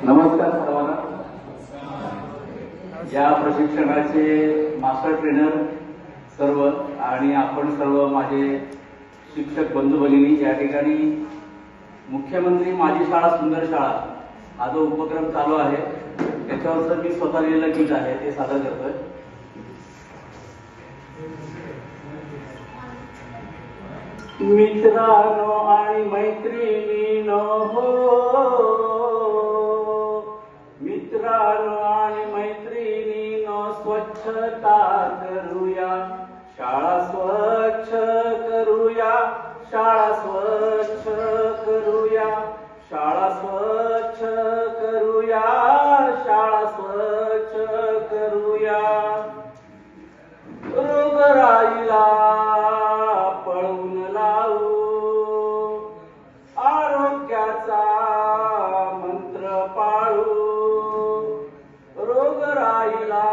नमस्कार सर्वांना। या प्रशिक्षणाचे मास्टर ट्रेनर सर्व आणि आपण सर्व माझे शिक्षक बंधू भगिनी, या ठिकाणी मुख्यमंत्री माझी शाळा सुंदर शाळा हा जो उपक्रम चालू आहे त्याच्यावरचं मी स्वतः लिहिलेलं गीत आहे ते सादर करतोय। मित्रांनो आणि मैत्रिणींनो हो, मित्रांनो आणि मैत्रिणींनो स्वच्छता करूया, शाळा स्वच्छ करूया, शाळा स्वच्छ करूया, शाळा स्वच्छ करूया, शाळा स्वच्छ करूया। रोगराईला पळवून लावू, आरोग्याचा मंत्र पाळू, रोगराईला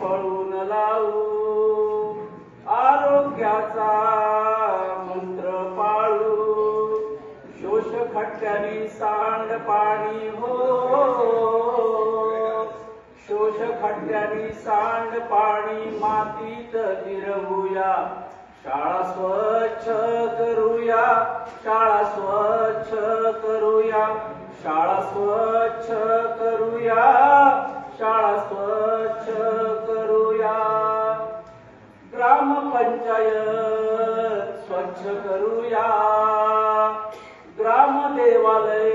पळवून लावू, आरोग्याचा मंत्र पाळू। शोषखड्ड्याने सांडपाणी हो, शोषखड्ड्याने सांडपाणी मातीत जिरवूया, शाळा स्वच्छ करूया, शाळा स्वच्छ करूया, शाळा स्वच्छ करूया, शाळा स्वच्छ करूया। ग्रामपंचायत स्वच्छ करूया, ग्रामदेवालय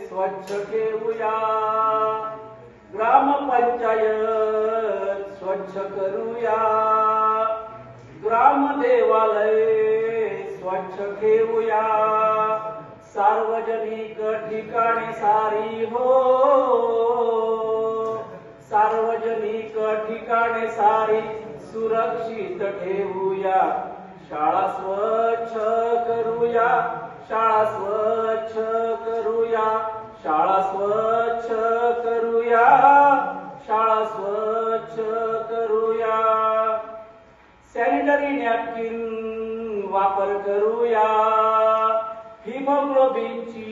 स्वच्छ ठेवूया, ग्रामपंचायत स्वच्छ करूया, ग्रामदेवालय स्वच्छ ठेवूया। सार्वजनिक ठिकाणी सारी हो, सार्वजनिक ठिकाणी सारी सुरक्षित ठेवूया, शाळा स्वच्छ करूया, शाळा स्वच्छ करूया, शाळा स्वच्छ करूया, शाळा स्वच्छ करूया। सॅनिटरी नॅपकिन वापर करूया, हिमोग्लोबिनची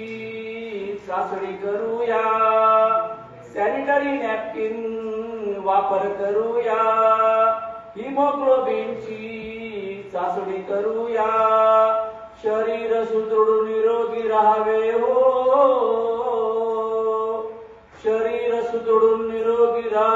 चाचणी करूया, सॅनिटरी नॅपकिन वापर करूया, हिमोग्लोबिनची चाचणी करूया। शरीर सुदृढ निरोगी राहावे हो, शरीर सुदृढ निरोगी राहावे।